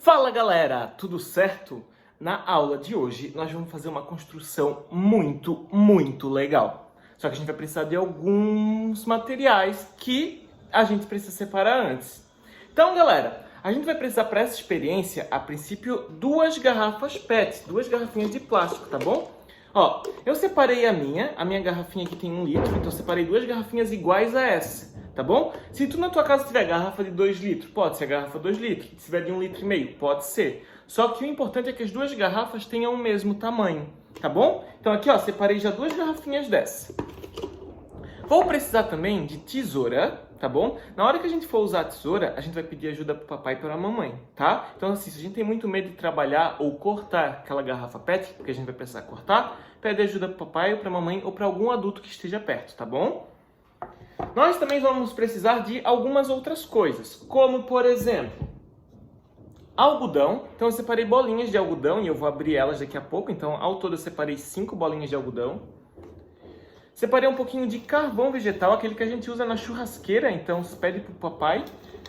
Fala galera, tudo certo? Na aula de hoje nós vamos fazer uma construção muito legal. Só que a gente vai precisar de alguns materiais que a gente precisa separar antes. Então galera, a gente vai precisar para essa experiência, a princípio, 2 garrafas PET, 2 garrafinhas de plástico, tá bom? Ó, eu separei a minha garrafinha aqui tem 1 litro, então eu separei 2 garrafinhas iguais a essa. Tá bom? Se tu na tua casa tiver garrafa de 2 litros, pode ser garrafa 2 litros. Se tiver de 1,5 litro, pode ser. Só que o importante é que as 2 garrafas tenham o mesmo tamanho, tá bom? Então aqui, ó, separei já 2 garrafinhas dessa. Vou precisar também de tesoura, tá bom? Na hora que a gente for usar a tesoura, a gente vai pedir ajuda pro papai e pra mamãe, tá? Então assim, se a gente tem muito medo de trabalhar ou cortar aquela garrafa PET, porque a gente vai precisar cortar, pede ajuda pro papai ou pra mamãe ou pra algum adulto que esteja perto, tá bom? Nós também vamos precisar de algumas outras coisas, como por exemplo, algodão. Então eu separei bolinhas de algodão e eu vou abrir elas daqui a pouco. Então ao todo eu separei 5 bolinhas de algodão. Separei um pouquinho de carvão vegetal, aquele que a gente usa na churrasqueira. Então você pede pro papai,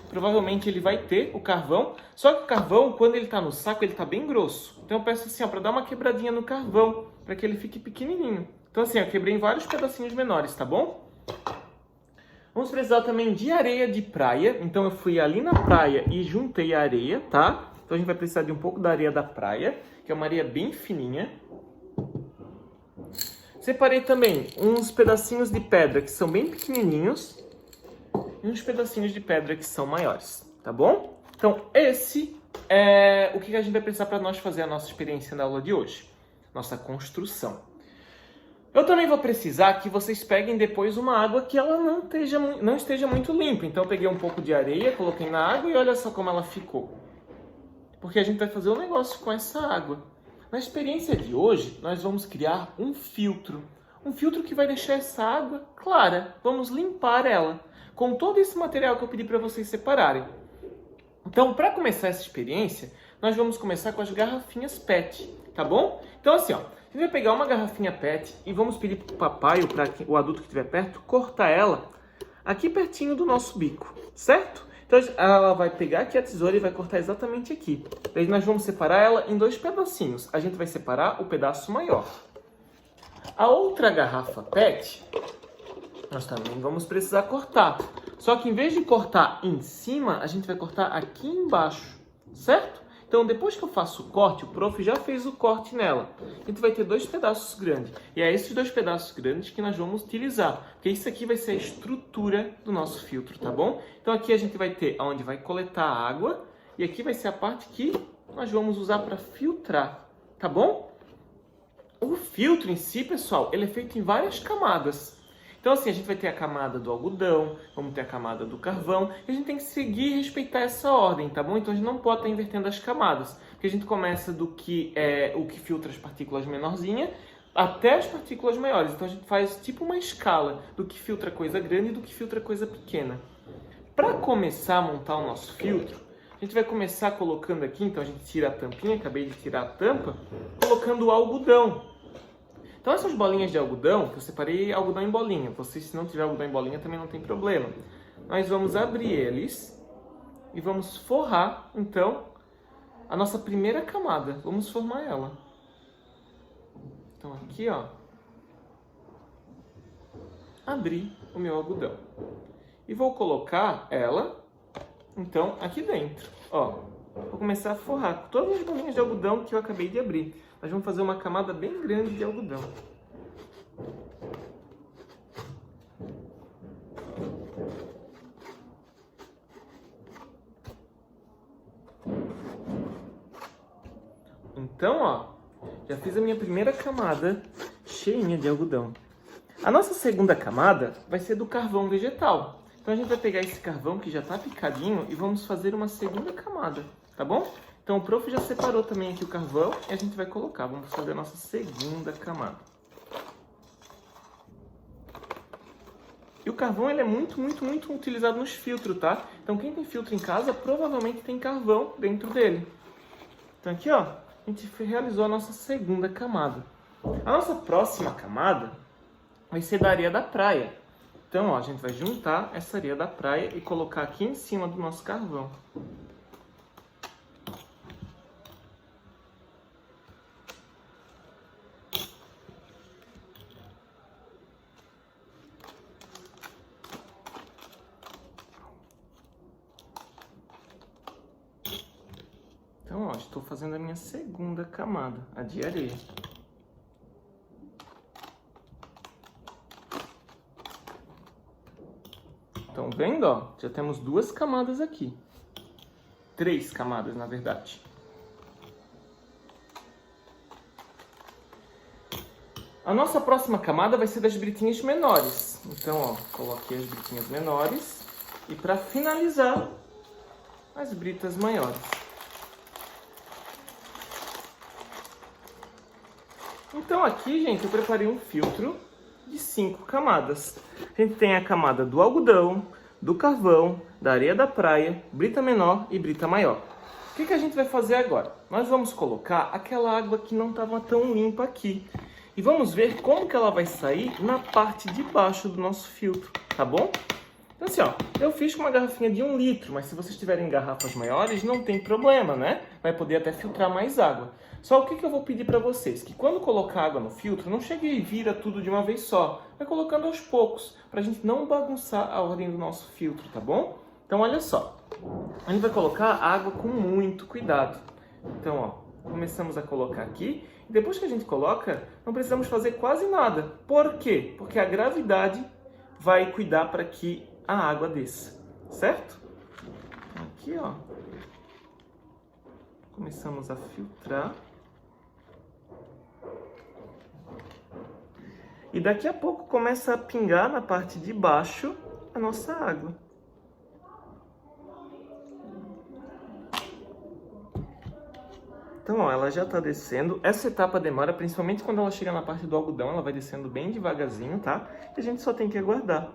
provavelmente ele vai ter o carvão. Só que o carvão, quando ele tá no saco, ele tá bem grosso. Então eu peço assim, ó, para dar uma quebradinha no carvão, para que ele fique pequenininho. Então assim, eu quebrei em vários pedacinhos menores, tá bom? Vamos precisar também de areia de praia. Então eu fui ali na praia e juntei a areia, tá? Então a gente vai precisar de um pouco da areia da praia, que é uma areia bem fininha. Separei também uns pedacinhos de pedra que são bem pequenininhos e uns pedacinhos de pedra que são maiores, tá bom? Então esse é o que a gente vai precisar para nós fazer a nossa experiência na aula de hoje. Nossa construção. Eu também vou precisar que vocês peguem depois uma água que ela não esteja muito limpa. Então eu peguei um pouco de areia, coloquei na água e olha só como ela ficou. Porque a gente vai fazer um negócio com essa água. Na experiência de hoje, nós vamos criar um filtro. Um filtro que vai deixar essa água clara. Vamos limpar ela com todo esse material que eu pedi para vocês separarem. Então, para começar essa experiência, nós vamos começar com as garrafinhas PET, tá bom? Então assim, ó. A gente vai pegar uma garrafinha PET e vamos pedir para o papai ou para o adulto que estiver perto cortar ela aqui pertinho do nosso bico, certo? Então ela vai pegar aqui a tesoura e vai cortar exatamente aqui. Daí nós vamos separar ela em 2 pedacinhos. A gente vai separar o pedaço maior. A outra garrafa PET, nós também vamos precisar cortar. Só que em vez de cortar em cima, a gente vai cortar aqui embaixo, certo? Então, depois que eu faço o corte, o prof já fez o corte nela. A gente vai ter 2 pedaços grandes. E é esses 2 pedaços grandes que nós vamos utilizar. Porque isso aqui vai ser a estrutura do nosso filtro, tá bom? Então, aqui a gente vai ter onde vai coletar a água. E aqui vai ser a parte que nós vamos usar para filtrar, tá bom? O filtro em si, pessoal, ele é feito em várias camadas. Então assim, a gente vai ter a camada do algodão, vamos ter a camada do carvão, e a gente tem que seguir e respeitar essa ordem, tá bom? Então a gente não pode estar invertendo as camadas, porque a gente começa do que o que filtra as partículas menorzinhas até as partículas maiores. Então a gente faz tipo uma escala do que filtra coisa grande e do que filtra coisa pequena. Para começar a montar o nosso filtro, a gente vai começar colocando aqui, então a gente tira a tampinha, acabei de tirar a tampa, colocando o algodão. Então essas bolinhas de algodão, que eu separei algodão em bolinha, você se não tiver algodão em bolinha também não tem problema. Nós vamos abrir eles e vamos forrar, então, a nossa primeira camada. Vamos formar ela. Então aqui, ó, abri o meu algodão. E vou colocar ela, então, aqui dentro, ó. Vou começar a forrar todas as bolinhas de algodão que eu acabei de abrir. Nós vamos fazer uma camada bem grande de algodão. Então, ó, já fiz a minha primeira camada cheinha de algodão. A nossa segunda camada vai ser do carvão vegetal. Então a gente vai pegar esse carvão que já está picadinho e vamos fazer uma segunda camada, tá bom? Então o prof já separou também aqui o carvão e a gente vai colocar. Vamos fazer a nossa segunda camada. E o carvão ele é muito utilizado nos filtros, tá? Então quem tem filtro em casa provavelmente tem carvão dentro dele. Então aqui, ó, a gente realizou a nossa segunda camada. A nossa próxima camada vai ser da areia da praia. Então, ó, a gente vai juntar essa areia da praia e colocar aqui em cima do nosso carvão. Então, ó, estou fazendo a minha segunda camada, a de areia. Estão vendo, ó? Já temos 2 camadas aqui. 3 camadas, na verdade. A nossa próxima camada vai ser das britinhas menores. Então, ó, coloquei as britinhas menores. E para finalizar, as britas maiores. Então aqui, gente, eu preparei um filtro de 5 camadas. A gente tem a camada do algodão, do carvão, da areia da praia, brita menor e brita maior. O que a gente vai fazer agora? Nós vamos colocar aquela água que não estava tão limpa aqui. E vamos ver como que ela vai sair na parte de baixo do nosso filtro, tá bom? Então assim, ó, eu fiz com uma garrafinha de 1 litro, mas se vocês tiverem garrafas maiores, não tem problema, né? Vai poder até filtrar mais água. Só o que eu vou pedir para vocês? Que quando colocar água no filtro, não chegue e vira tudo de uma vez só. Vai colocando aos poucos, para a gente não bagunçar a ordem do nosso filtro, tá bom? Então olha só, a gente vai colocar água com muito cuidado. Então, ó, começamos a colocar aqui. E depois que a gente coloca, não precisamos fazer quase nada. Por quê? Porque a gravidade vai cuidar para que a água desça, certo? Aqui, ó, começamos a filtrar. E daqui a pouco começa a pingar na parte de baixo a nossa água. Então, ó, ela já está descendo. Essa etapa demora, principalmente quando ela chega na parte do algodão, ela vai descendo bem devagarzinho, tá? E a gente só tem que aguardar.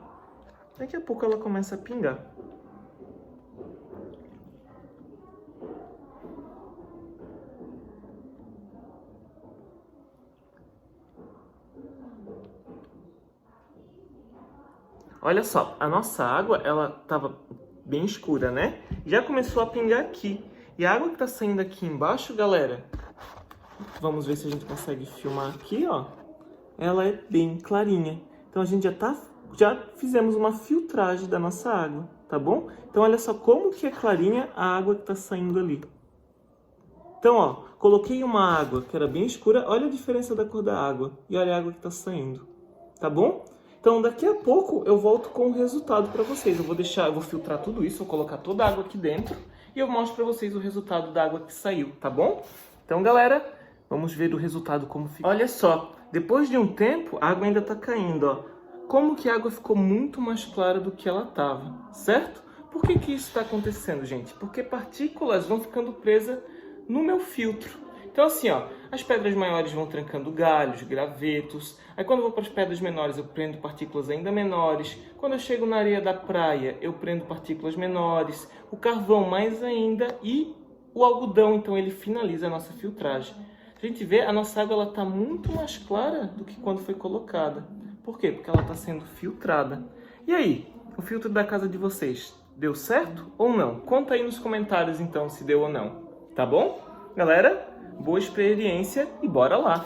Daqui a pouco ela começa a pingar. Olha só, a nossa água, ela estava bem escura, né? Já começou a pingar aqui. E a água que está saindo aqui embaixo, galera, vamos ver se a gente consegue filmar aqui, ó. Ela é bem clarinha. Então a gente já fizemos uma filtragem da nossa água, tá bom? Então olha só como que é clarinha a água que está saindo ali. Então, ó, coloquei uma água que era bem escura, olha a diferença da cor da água e olha a água que está saindo, tá bom? Então daqui a pouco eu volto com o resultado para vocês. Eu vou filtrar tudo isso, vou colocar toda a água aqui dentro e eu mostro para vocês o resultado da água que saiu, tá bom? Então, galera, vamos ver o resultado como fica. Olha só, depois de um tempo, a água ainda está caindo, ó. Como que a água ficou muito mais clara do que ela estava, certo? Por que que isso está acontecendo, gente? Porque partículas vão ficando presas no meu filtro. Então assim, ó, as pedras maiores vão trancando galhos, gravetos. Aí quando eu vou para as pedras menores, eu prendo partículas ainda menores. Quando eu chego na areia da praia, eu prendo partículas menores. O carvão mais ainda e o algodão, então ele finaliza a nossa filtragem. A gente vê, a nossa água está muito mais clara do que quando foi colocada. Por quê? Porque ela está sendo filtrada. E aí, o filtro da casa de vocês deu certo ou não? Conta aí nos comentários então se deu ou não, tá bom? Galera, boa experiência e bora lá!